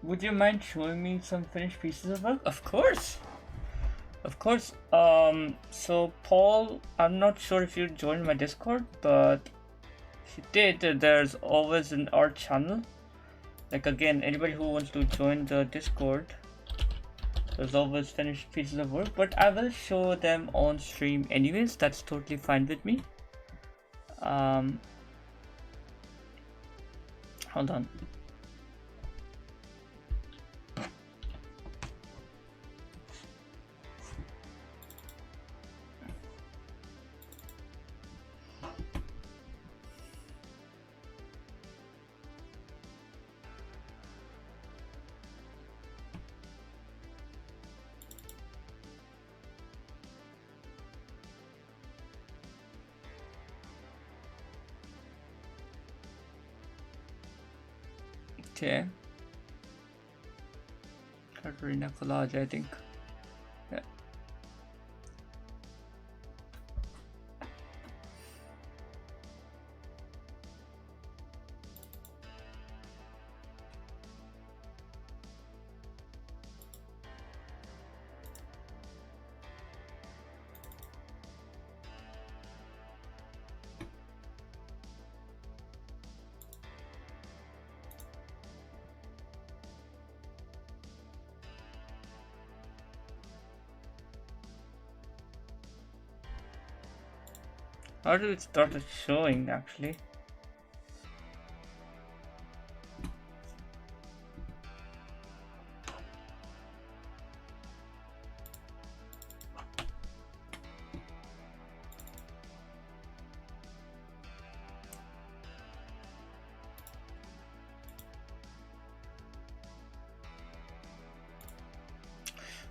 Would you mind showing me some finished pieces of work? Of course. Of course. So Paul, I'm not sure if you joined my Discord, but if you did, there's always an art channel. Like again, anybody who wants to join the Discord, there's always finished pieces of work, but I will show them on stream anyways. That's totally fine with me. Hold on. Okay. Katarina collage, I think. Yeah. How do it start showing actually?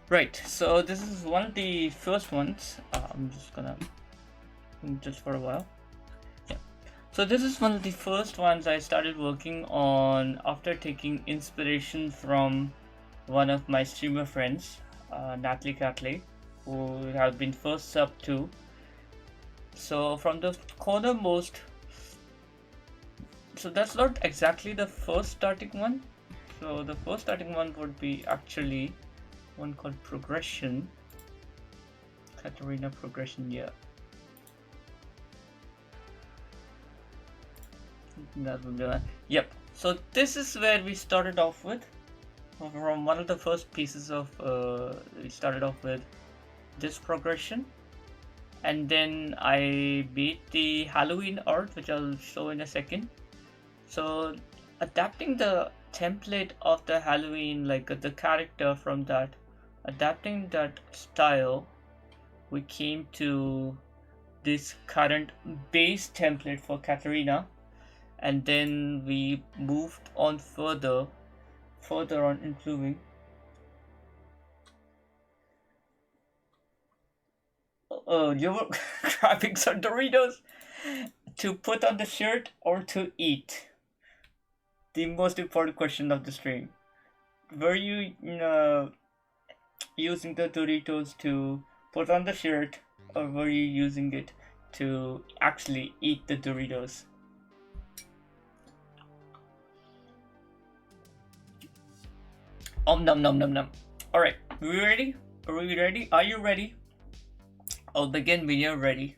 Right, so this is one of the first ones. I'm just gonna just for a while. Yeah. So this is one of the first ones I started working on after taking inspiration from one of my streamer friends, Natalie Catley, who have been first sub to. So from the cornermost, so that's not exactly the first starting one. So the first starting one would be actually one called Progression. Katarina Progression, yeah. That would be one. Yep. So this is where we started off with. From one of the first pieces of, we started off with this progression. And then I beat the Halloween art, which I'll show in a second. So adapting the template of the Halloween, like the character from that, adapting that style, we came to this current base template for Katarina, and then we moved on further on improving. You were grabbing some Doritos to put on the shirt or to eat? The most important question of the stream. Were you using the Doritos to put on the shirt, or were you using it to actually eat the Doritos? Nom nom nom nom. Alright, we ready? Are we ready? Are you ready? I'll begin when you're ready.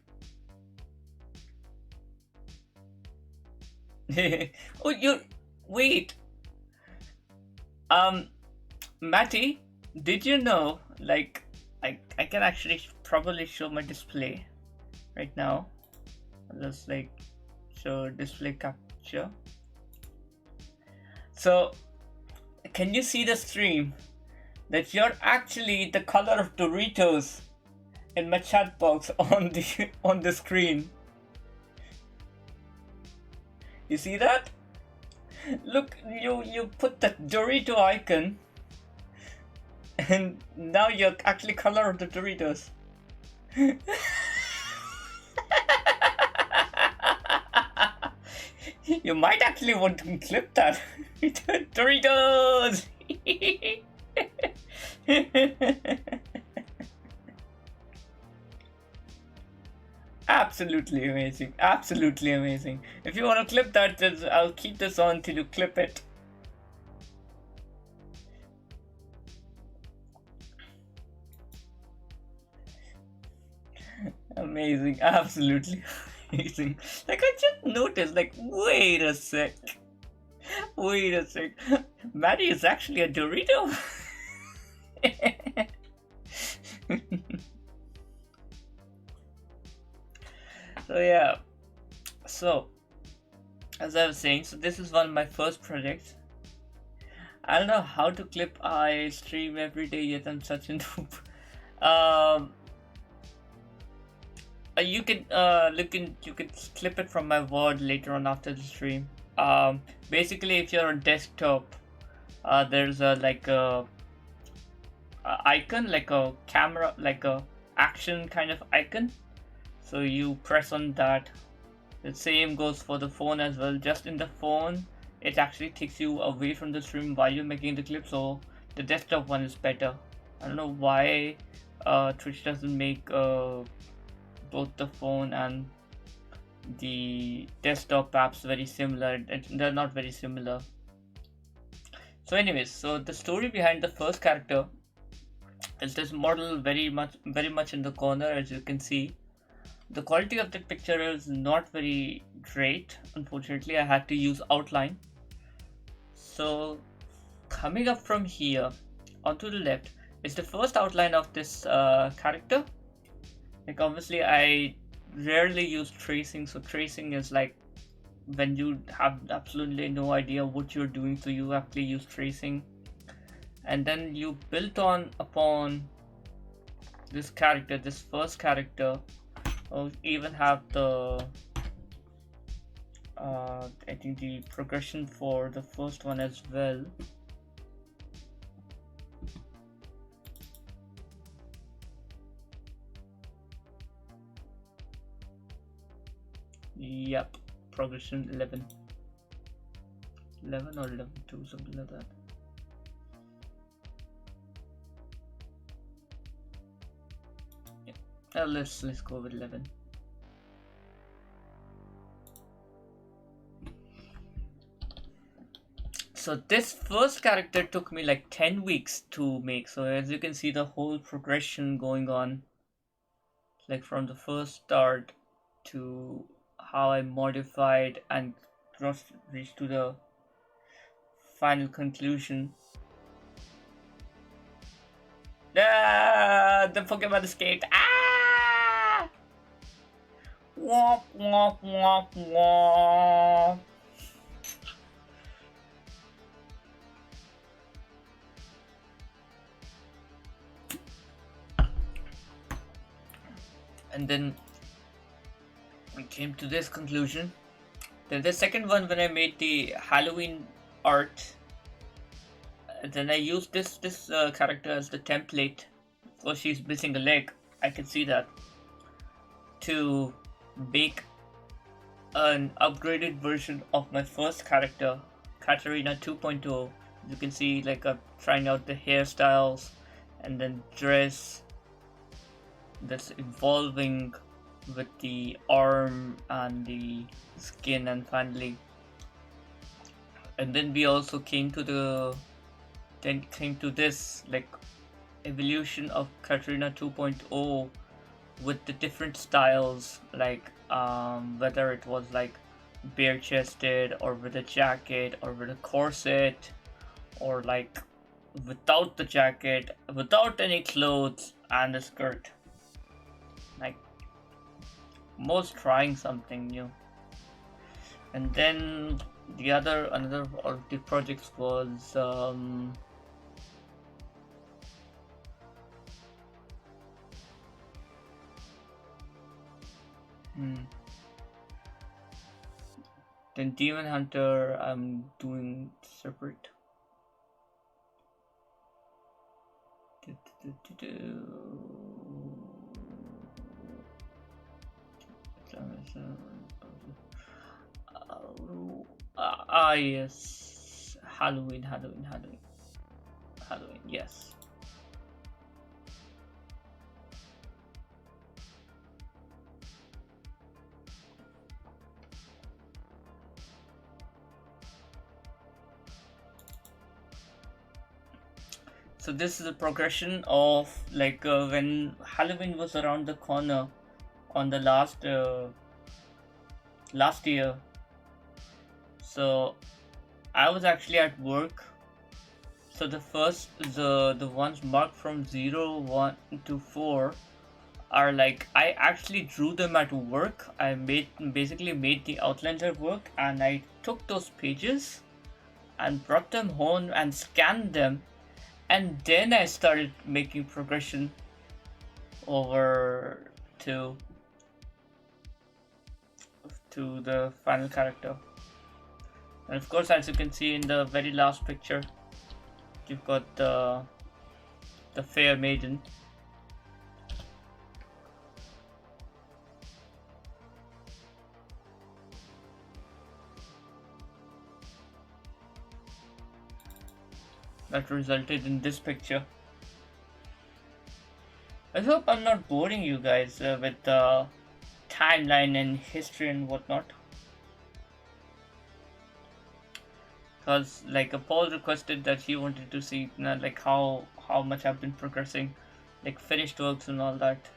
Oh, you wait. Matty, did you know? Like, I can actually probably show my display right now. Just like show display capture. So, can you see the stream? That you're actually the color of Doritos in my chat box on the screen. You see that? Look, you put the Dorito icon, and now you're actually color of the Doritos. You might actually want to clip that. Doritos! Absolutely amazing. Absolutely amazing. If you want to clip that, I'll keep this on till you clip it. Amazing, absolutely amazing. Like I just noticed, like, wait a sec. Maddie is actually a Dorito. So yeah, so as I was saying, so this is one of my first projects. I don't know how to clip. I stream every day, yet I'm such a noob. Um, you can you can clip it from my word later on after the stream. Basically, if you're on desktop, there's a like a icon, like a camera, like a action kind of icon. So you press on that. The same goes for the phone as well. Just in the phone, it actually takes you away from the stream while you're making the clip. So the desktop one is better. I don't know why Twitch doesn't make both the phone and the desktop apps very similar. They're not very similar. So anyways, so the story behind the first character is this model very much in the corner, as you can see. The quality of the picture is not very great. Unfortunately, I had to use outline. So coming up from here onto the left is the first outline of this character. Like obviously I rarely use tracing, so tracing is like when you have absolutely no idea what you're doing, so you actually use tracing, and then you built on upon this character, this first character, or even have the I think the progression for the first one as well. Yep, progression 11 or 11.2, something like that. Yeah, let's go with 11. So this first character took me like 10 weeks to make. So as you can see, the whole progression going on, like from the first start to how I modified and reached to the final conclusion. Ah, don't forget about the skate. Ah! Womp womp womp womp. And then I came to this conclusion. Then the second one, when I made the Halloween art, then I used this character as the template. So she's missing a leg. I can see that. To make an upgraded version of my first character, Katarina 2.0. You can see like I'm trying out the hairstyles and then dress that's evolving with the arm and the skin, and finally, and then we also came to this like evolution of Katarina 2.0 with the different styles, like whether it was like bare chested or with a jacket or with a corset, or like without the jacket, without any clothes and a skirt. Like most trying something new. And then the another of the projects was then Demon Hunter I'm doing separate. Yes, Halloween, yes. So this is a progression of like when Halloween was around the corner, on the last year. So I was actually at work. So the ones marked from 0, 1 to 4 are like, I actually drew them at work. I basically made the outlines at work, and I took those pages and brought them home and scanned them, and then I started making progression over to the final character. And of course, as you can see in the very last picture, you've got the fair maiden. That resulted in this picture. I hope I'm not boring you guys with the timeline and history and whatnot. Because like Paul requested that he wanted to see like how much I've been progressing, like finished works and all that.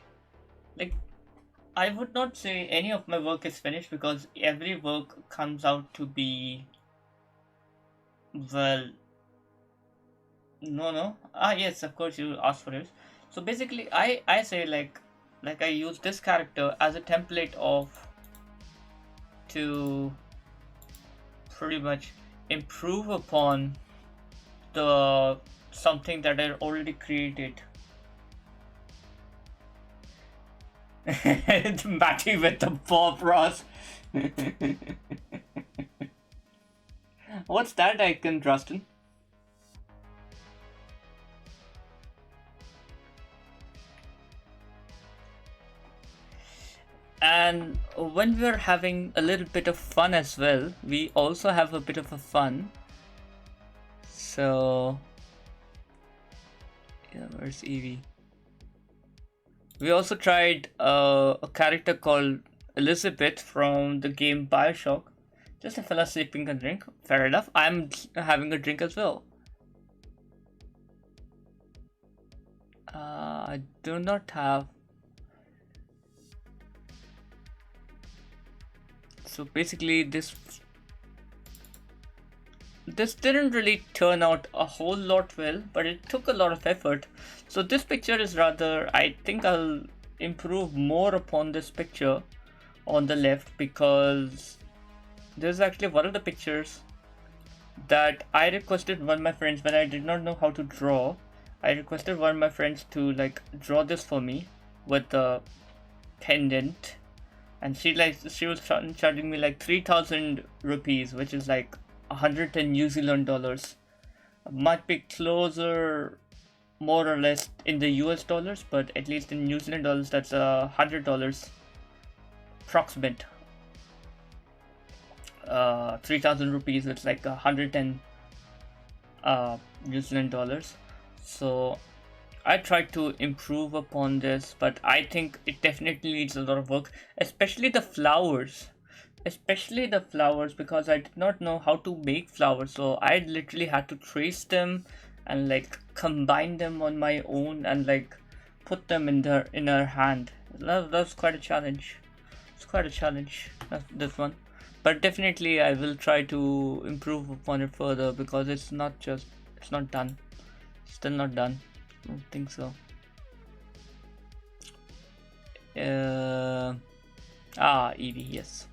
Like, I would not say any of my work is finished, because every work comes out to be, well, no. Yes, of course you asked for it. So basically, I say like I use this character as a template to pretty much improve upon the something that I already created. Matty with the Bob Ross. What's that icon, Rustin? And when we're having a little bit of fun as well, we also have a bit of a fun. So, yeah, where's Evie? We also tried a character called Elizabeth from the game Bioshock. Just a fella sipping a drink. Fair enough. I'm having a drink as well. I do not have. So basically, this didn't really turn out a whole lot well, but it took a lot of effort. So this picture is rather, I think I'll improve more upon this picture on the left, because this is actually one of the pictures that I requested one of my friends when I did not know how to draw. I requested one of my friends to like draw this for me with the pendant, and she was charging me like 3,000 rupees, which is like 110 New Zealand dollars. Might be closer, more or less, in the US dollars, but at least in New Zealand dollars, that's $100 approximate. 3,000 rupees, it's like 110 New Zealand dollars. So I tried to improve upon this, but I think it definitely needs a lot of work, especially the flowers. Because I did not know how to make flowers, so I literally had to trace them and like combine them on my own and like put them in her hand. That's quite a challenge. It's quite a challenge, this one. But definitely I will try to improve upon it further, because it's not done. Still not done. I don't think so. Evie, yes.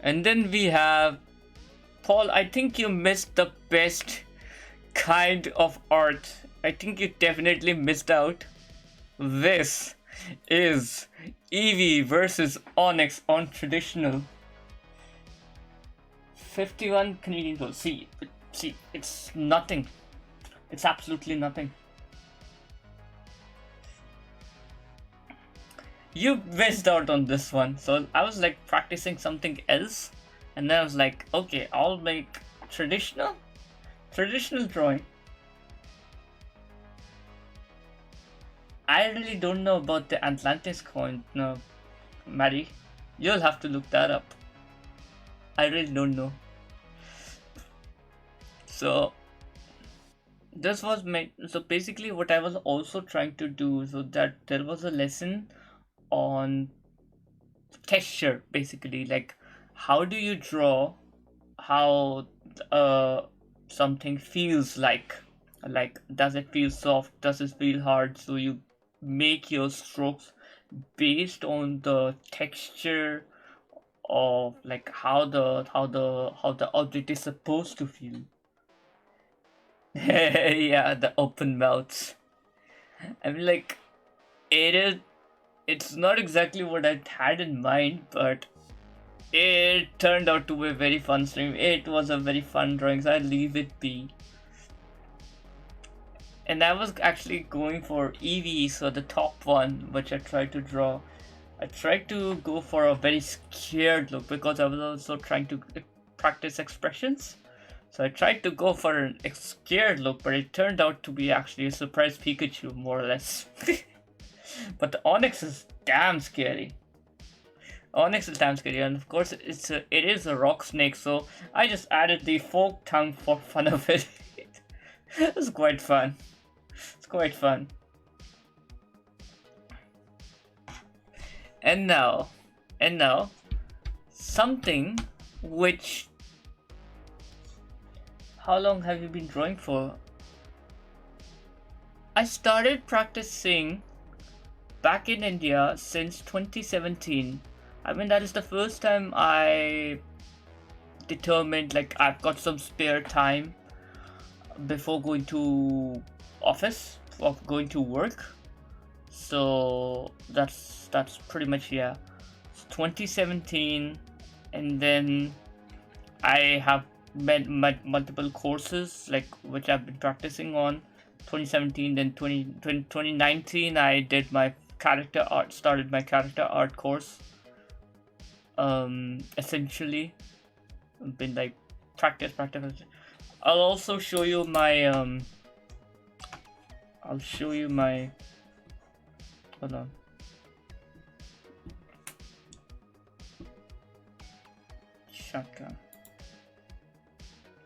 And then we have Paul. I think you missed the best kind of art. I think you definitely missed out. This is Evie versus Onyx on traditional. 51 Canadian dollars. See, it's nothing. It's absolutely nothing. You missed out on this one. So I was like practicing something else, and then I was like, okay, I'll make traditional drawing. I really don't know about the Atlantis coin. No, Maddie, you'll have to look that up. I really don't know. So this was my, so basically what I was also trying to do, so that there was a lesson on texture, basically, like how do you draw, how uh something feels like does it feel soft, does it feel hard, so you make your strokes based on the texture of like how the object is supposed to feel. Yeah, the open mouths. I mean, like, it is, it's not exactly what I had in mind, but it turned out to be a very fun stream. It was a very fun drawing, so I leave it be. And I was actually going for Eevee, so the top one, which I tried to draw. I tried to go for a very scared look because I was also trying to practice expressions. So I tried to go for a scared look, but it turned out to be actually a surprise Pikachu, more or less. But the Onyx is damn scary. Onyx is damn scary, and of course it is a rock snake, so I just added the fork tongue for fun of it. It's quite fun. It's quite fun. And now, something which. How long have you been drawing for? I started practicing back in India since 2017. I mean, that is the first time I determined like I've got some spare time before going to office or going to work. So that's pretty much, yeah. It's 2017, and then I have met multiple courses like which I've been practicing on. 2017, then 2019 I did my character art, started my character art course. Essentially been like practice. I'll also show you my I'll show you my, hold on. Shotgun.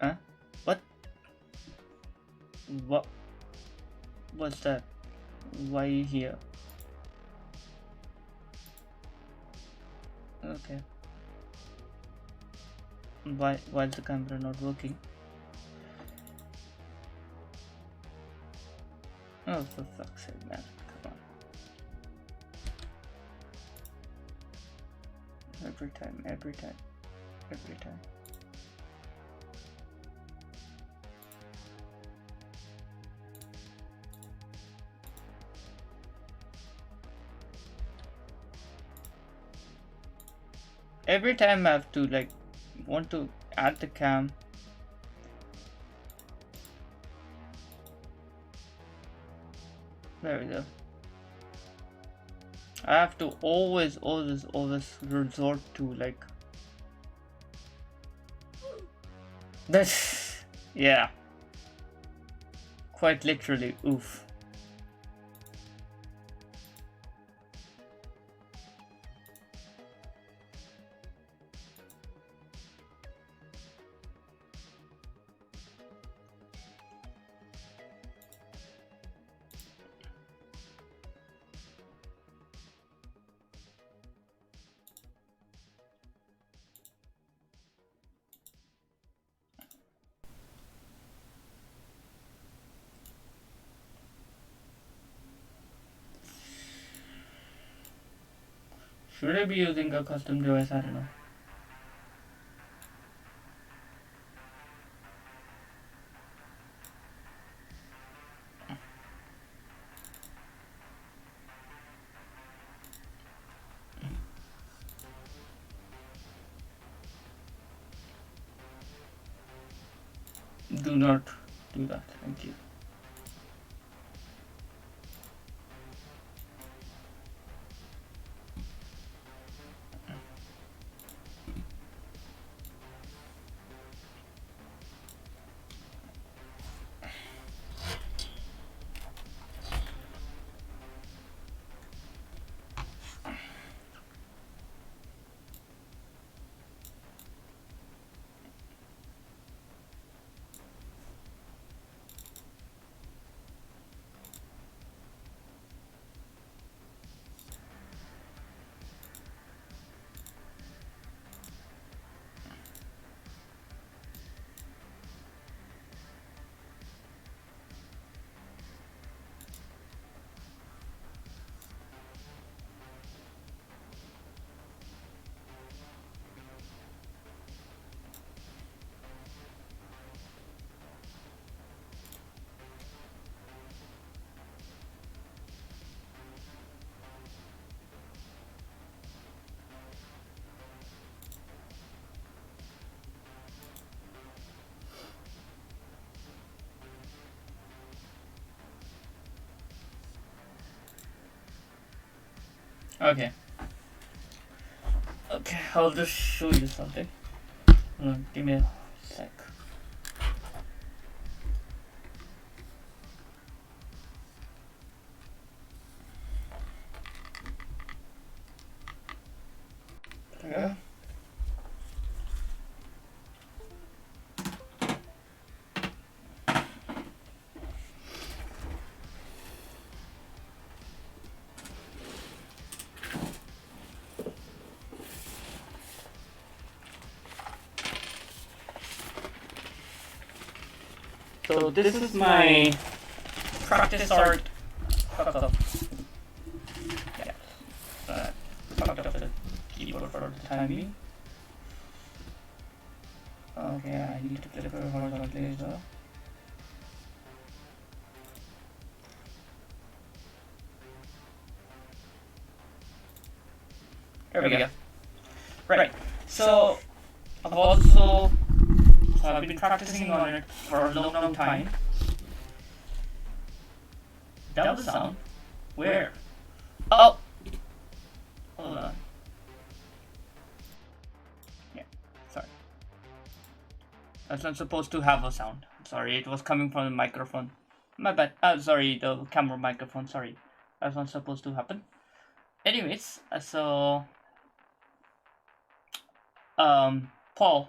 Huh? What? What? What's that? Why are you here? Okay. Why is the camera not working? Oh, for fuck's sake, man. Come on. Every time. Every time I have to like want to add the cam. There we go. I have to always resort to like this. Yeah. Quite literally, oof. Should I be using a custom device? I don't know. Do not do that. Thank you. Okay. Okay, I'll just show you something. Give me a sec. Yeah. So this is my practice art fuck up. Yeah. Fucked up the keyboard for the time being. Okay, I need to click it horizontally as well. There we go. Right. So I've been practicing on it for a long time. That was the sound. Where? Oh! Hold on. Yeah, sorry. That's not supposed to have a sound. Sorry, it was coming from the microphone. My bad. Sorry, the camera microphone. Sorry. That's not supposed to happen. Anyways, Paul.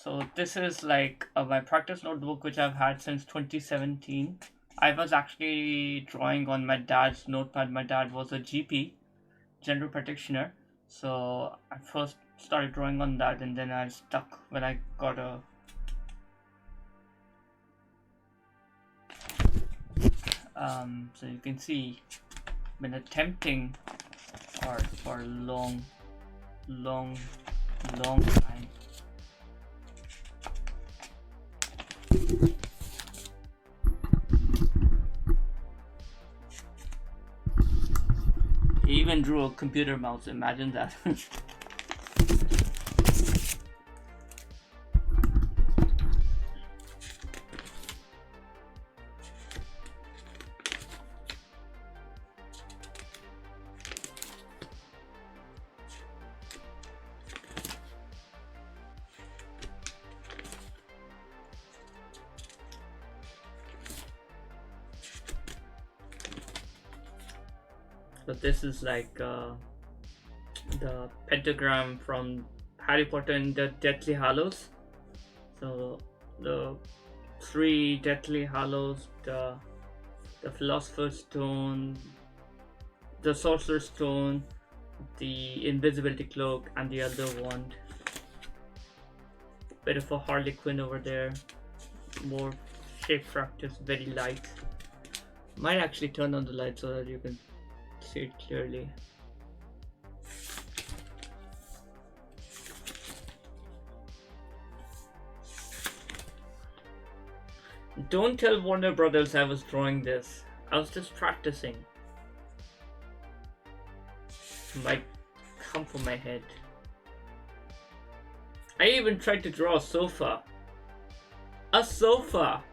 So this is like my practice notebook which I've had since 2017. I was actually drawing on my dad's notepad. My dad was a GP, general practitioner. So I first started drawing on that, and then I stuck when I got a so you can see been attempting art for a long time. He even drew a computer mouse, imagine that. So this is like the pentagram from Harry Potter and the Deathly Hallows. So the 3 Deathly Hallows, the Philosopher's Stone, the Sorcerer's Stone, the Invisibility Cloak, and the other wand. Bit of a Harley Quinn over there. More shape fractals, very light. Might actually turn on the light so that you can see it clearly. Don't tell Warner Brothers I was drawing this. I was just practicing. Might come from my head. I even tried to draw a sofa. A sofa!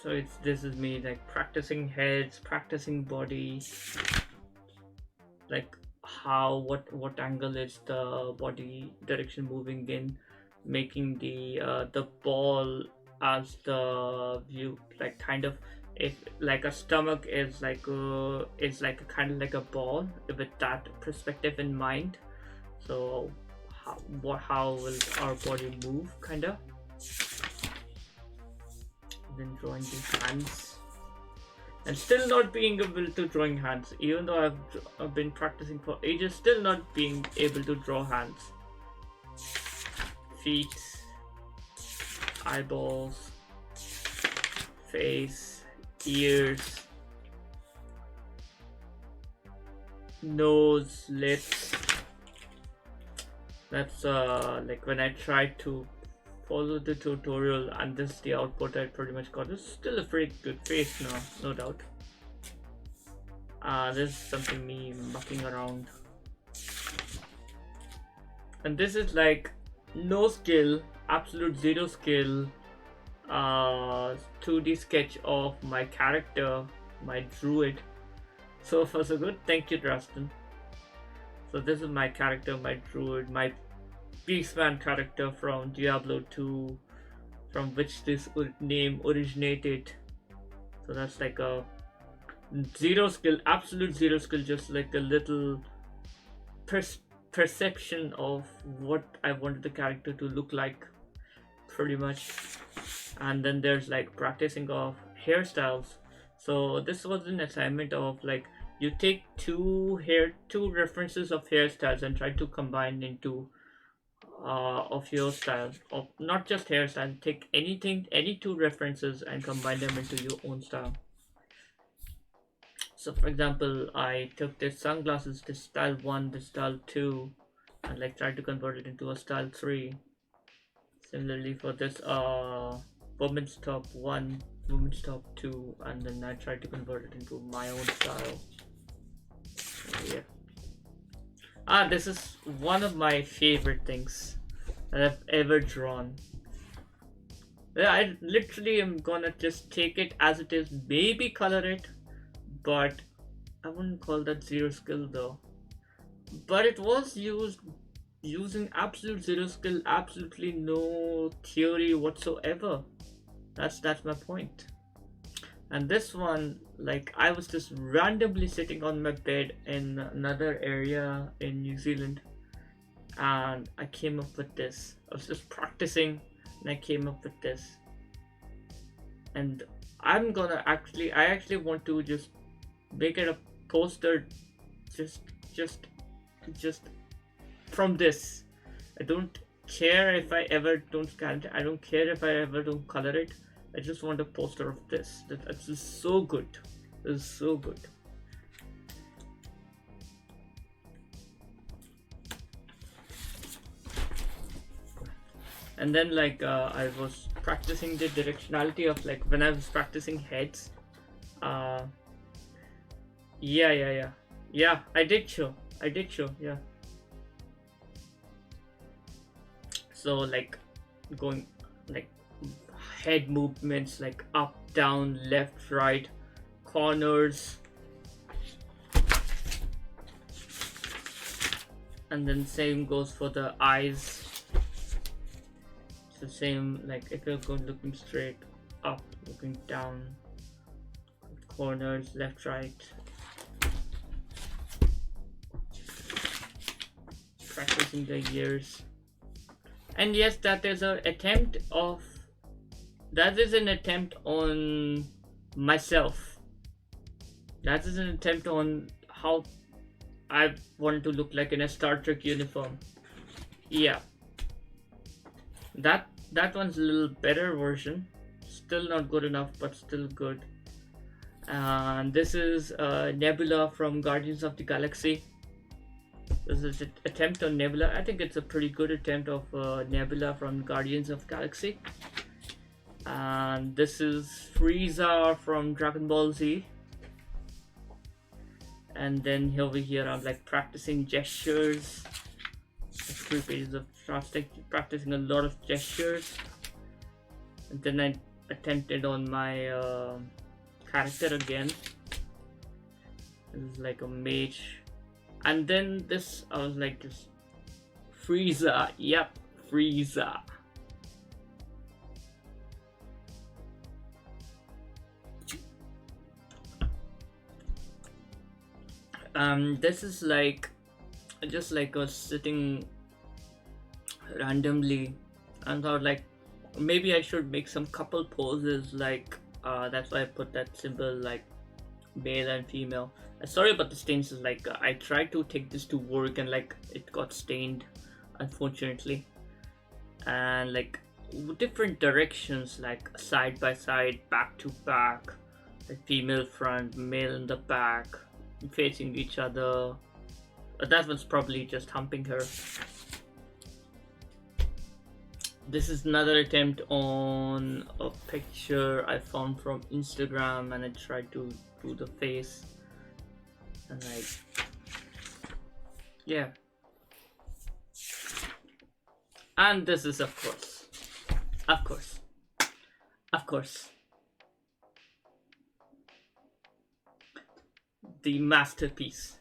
So this is me like practicing heads, practicing body, like what angle is the body direction moving in, making the ball as the view, like kind of if like a stomach is like a kind of like a ball with that perspective in mind. So how will our body move, kind of. Then drawing these hands, and still not being able to drawing hands, even though I've been practicing for ages, still not being able to draw hands. Feet, eyeballs, face, ears, nose, lips. That's like when I tried to follow the tutorial, and this is the output I pretty much got. It's still a pretty good face now, no doubt. This is something me mucking around. And this is like no skill, absolute zero skill, 2D sketch of my character, my druid. So far so good. Thank you, Draston. So this is my character, my druid, my Beastman character from Diablo 2, from which this name originated. So that's like a zero skill, absolute zero skill, just like a little perception of what I wanted the character to look like, pretty much. And then there's like practicing of hairstyles. So this was an assignment of like you take two references of hairstyles and try to combine into of your style, of not just hairstyle, take anything, any two references and combine them into your own style. So for example, I took this sunglasses, this style 1, this style 2, and like tried to convert it into a style 3. Similarly for this women's top 1, women's top 2, and then I tried to convert it into my own style. So, yeah. This is one of my favorite things that I've ever drawn. I literally am gonna just take it as it is, maybe color it, but I wouldn't call that zero skill though. But it was used using absolute zero skill, absolutely no theory whatsoever. That's my point. And this one, like I was just randomly sitting on my bed in another area in New Zealand, and I came up with this. I was just practicing and I came up with this. And I actually want to just make it a poster just from this. I don't care if I ever don't scan it. I don't care if I ever don't color it. I just want a poster of this. That's just so good. It's so good. And then like I was practicing the directionality of like when I was practicing heads. Yeah, I did show, yeah. So like going like head movements like up, down, left, right, corners, and then same goes for the eyes. It's the same, like if you're going looking straight up, looking down, corners, left, right. Practicing the ears. And yes, that is an attempt on myself. That is an attempt on how I want to look like in a Star Trek uniform. Yeah. That one's a little better version. Still not good enough, but still good. And this is Nebula from Guardians of the Galaxy. This is an attempt on Nebula. I think it's a pretty good attempt of Nebula from Guardians of the Galaxy. And this is Frieza from Dragon Ball Z. And then over here I'm like practicing gestures. 3 pages of practicing a lot of gestures. And then I attempted on my character again. This is like a mage. And then this, I was like, just Frieza. Yep, Frieza. This is like just like a sitting randomly and thought like maybe I should make some couple poses, like that's why I put that symbol like male and female. Sorry about the stains, like I tried to take this to work and like it got stained, unfortunately. And like different directions, like side by side, back to back, like female front, male in the back, facing each other. That was probably just humping her. This is another attempt on a picture I found from Instagram, and I tried to do the face. And like, yeah. And this is of course, the masterpiece.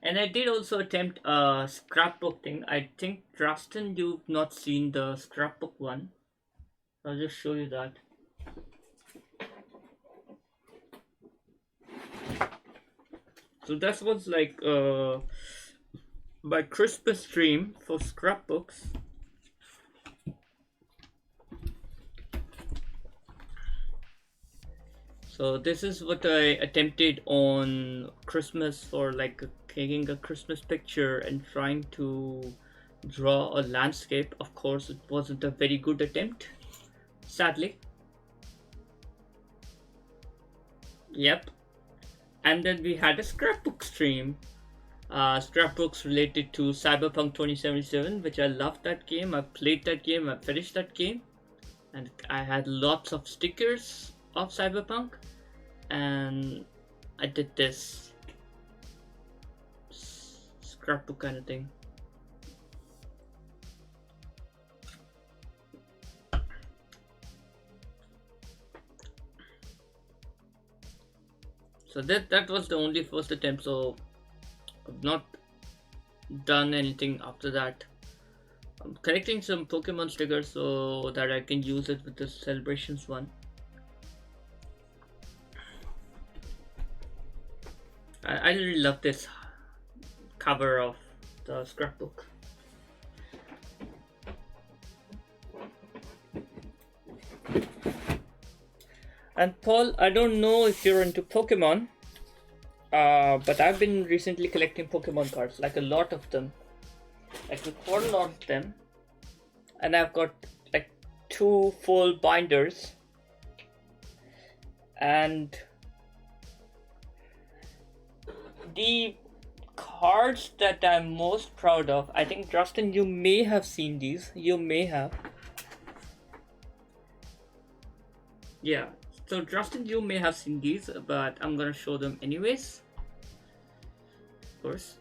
And I did also attempt a scrapbook thing. I think, Justin, you've not seen the scrapbook one. I'll just show you that. So that was like my Christmas dream for scrapbooks. So this is what I attempted on Christmas, for like taking a Christmas picture and trying to draw a landscape. Of course, it wasn't a very good attempt, sadly. Yep. And then we had a scrapbook stream. Scrapbooks related to Cyberpunk 2077, which I loved that game. I played that game, I finished that game, and I had lots of stickers of Cyberpunk, and I did this scrapbook kind of thing. So that was the only first attempt, so I've not done anything after that. I'm collecting some Pokemon stickers so that I can use it with the celebrations one. I really love this cover of the scrapbook. And Paul, I don't know if you're into Pokemon, but I've been recently collecting Pokemon cards, like a lot of them, like quite a lot of them, and I've got like 2 full binders, and the cards that I'm most proud of, I think, Justin, you may have seen these, you may have. Yeah, so Justin, you may have seen these, but I'm gonna show them anyways. Of course.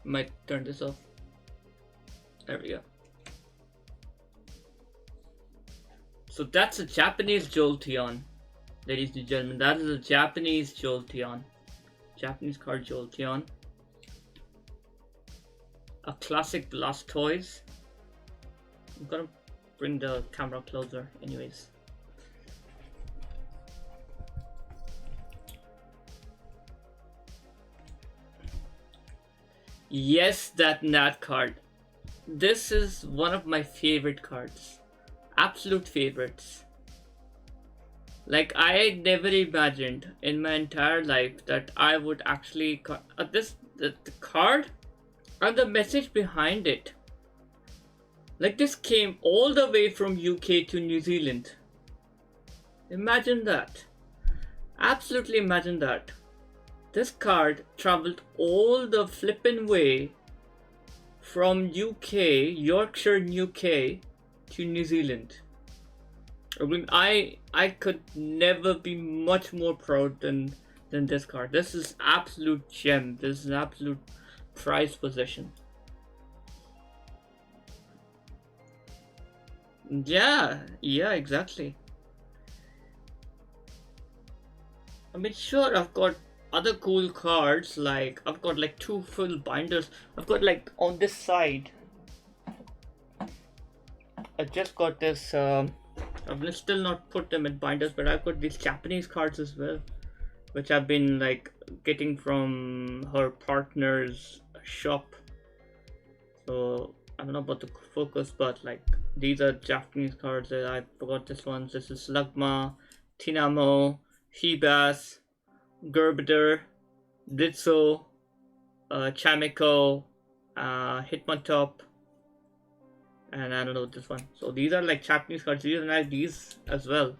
Might turn this off. There we go. So that's a Japanese Jolteon, ladies and gentlemen. That is a Japanese Jolteon. Japanese card Jolteon. A classic Blastoise. I'm gonna bring the camera closer anyways. Yes, that Nat card. This is one of my favorite cards. Absolute favorites. Like, I never imagined in my entire life that I would actually the card and the message behind it. Like, this came all the way from UK to New Zealand. Imagine that. Absolutely imagine that. This card traveled all the flippin' way from UK, Yorkshire, UK, to New Zealand. I mean, I could never be much more proud than this card. This is absolute gem. This is an absolute prized possession. Yeah, exactly. I mean, sure, I've got other cool cards, like I've got like 2 full binders. I've got, like, on this side, I just got this, I've still not put them in binders, but I've got these Japanese cards as well, which I've been like getting from her partner's shop. So I don't know about the focus, but like, these are Japanese cards. I forgot this one. This is Slugma, Tinamo, Feebas, Gerbder, Blitzo, Chameko, Hitmontop, and I don't know this one. So these are like Japanese cards. These are like these as well,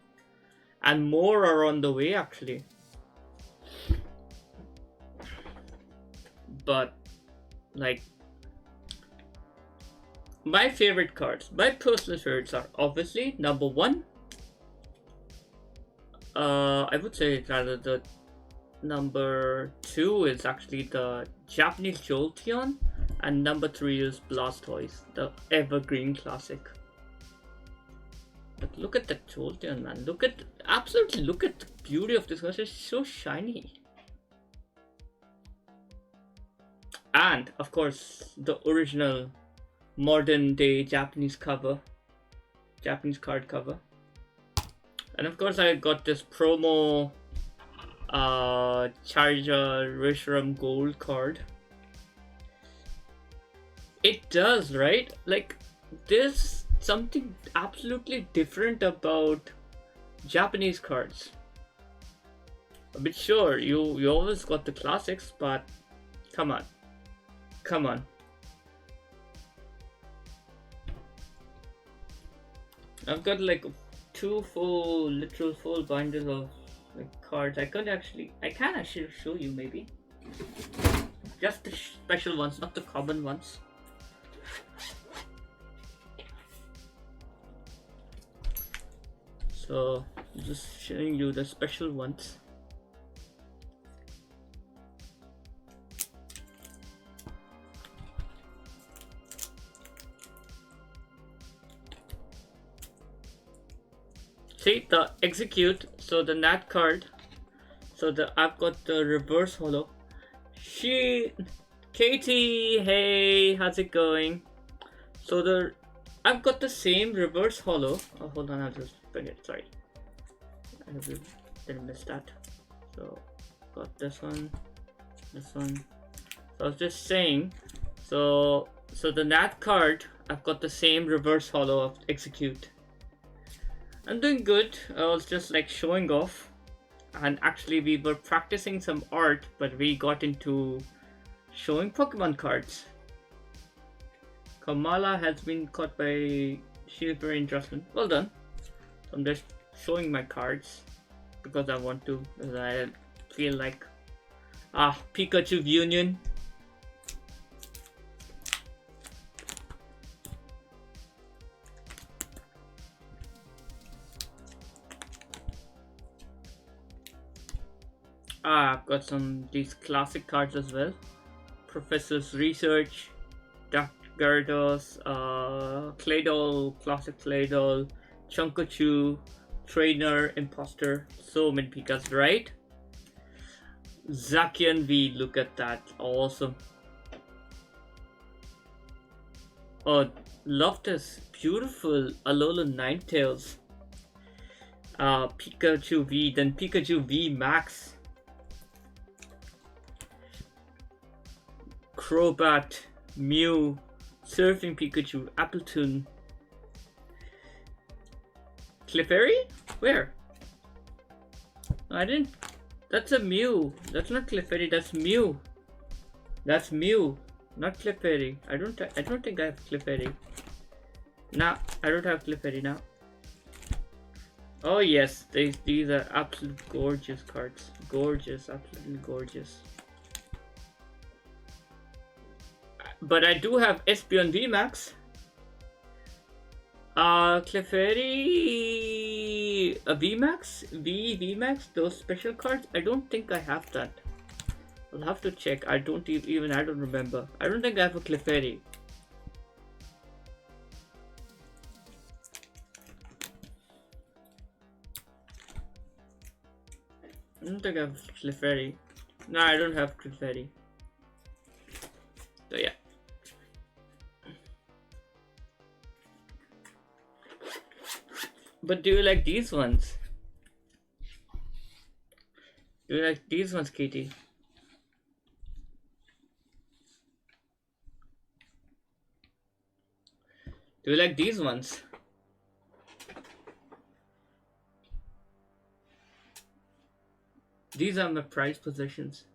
and more are on the way actually. But like, my favorite cards, my personal favorites are obviously number 1. I would say rather the number 2 is actually the Japanese Jolteon, and number 3 is Blastoise, the evergreen classic. But look at that Jolteon, man. Look at the beauty of this one. It's so shiny. And of course, the original modern day Japanese card cover. And of course, I got this promo Charizard Reshiram Gold card. It does, right? Like, there's something absolutely different about Japanese cards. A bit sure, you always got the classics, but come on. I've got like 2 literal full binders of like cards. I can actually show you, maybe. Just the special ones, not the common ones. So, just showing you the special ones. See the execute, so the Nat card, so I've got the reverse holo. Katie, hey, how's it going? So I've got the same reverse holo. Oh, hold on, I'll just bring it. Sorry, I didn't miss that. So got this one. So I was just saying. So the Nat card, I've got the same reverse holo of execute. I'm doing good. I was just like showing off, and actually we were practicing some art, but we got into showing Pokemon cards. Kamala has been caught by She's very interesting. Well done. So I'm just showing my cards because I want to, because I feel like Pikachu Union. I've got these classic cards as well. Professor's Research, Dark Gyarados, Claydol, Classic Claydol, Chunkachu, Trainer, Imposter. So many Pikas, right? Zacian V, look at that. Awesome. Oh, love this. Beautiful Alolan Ninetales. Pikachu V, then Pikachu V Max. Crobat, Mew, Surfing Pikachu, Appletun. Clefairy? Where? I didn't. That's a Mew. That's not Clefairy. That's Mew. That's Mew, not Clefairy. I don't think I have Clefairy. Nah, I don't have Clefairy now. Oh yes, these are absolute gorgeous cards. Gorgeous, absolutely gorgeous. But I do have Espeon VMAX. Clefairy VMAX? VMAX? Those special cards? I don't think I have that. I'll have to check. I don't remember. I don't think I have a Clefairy. I don't think I have Clefairy. No, I don't have Clefairy. So yeah. But do you like these ones? Do you like these ones, Katie? Do you like these ones? These are my prized possessions.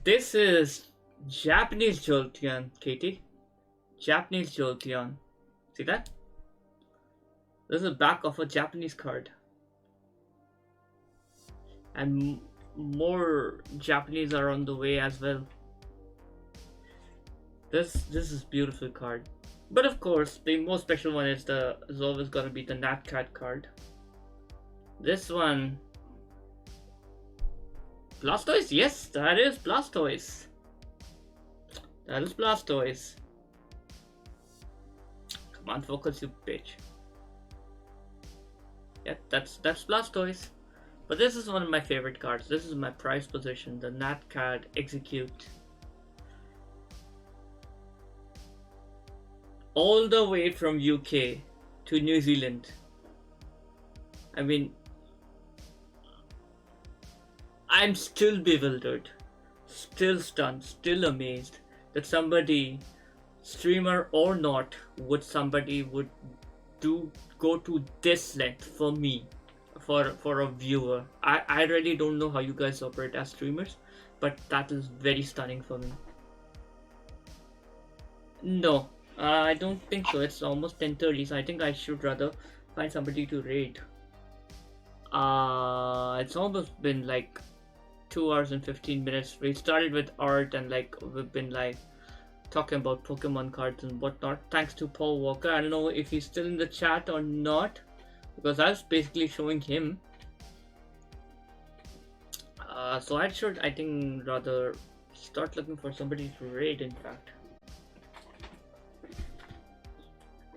This is Japanese Jolteon, Katie. Japanese Jolteon. See that? This is the back of a Japanese card. And more Japanese are on the way as well. This is beautiful card. But of course, the most special one is always gonna be the Natcat card. This one, Blastoise. Yes, that is Blastoise. That is Blastoise. Come on, focus, you bitch. Yeah, that's Blastoise. But this is one of my favorite cards. This is my prized possession, the Natcat Execute. All the way from UK to New Zealand. I mean, I'm still bewildered, still stunned, still amazed that somebody, streamer or not, would go to this length for me, for a viewer. I really don't know how you guys operate as streamers, but that is very stunning for me. No, I don't think so. It's almost 10:30, so I think I should rather find somebody to raid. It's almost been like 2 hours and 15 minutes. We started with art and like we've been like talking about Pokemon cards and whatnot. Thanks to Paul Walker. I don't know if he's still in the chat or not, because I was basically showing him. So I should, I think, rather start looking for somebody to raid, in fact.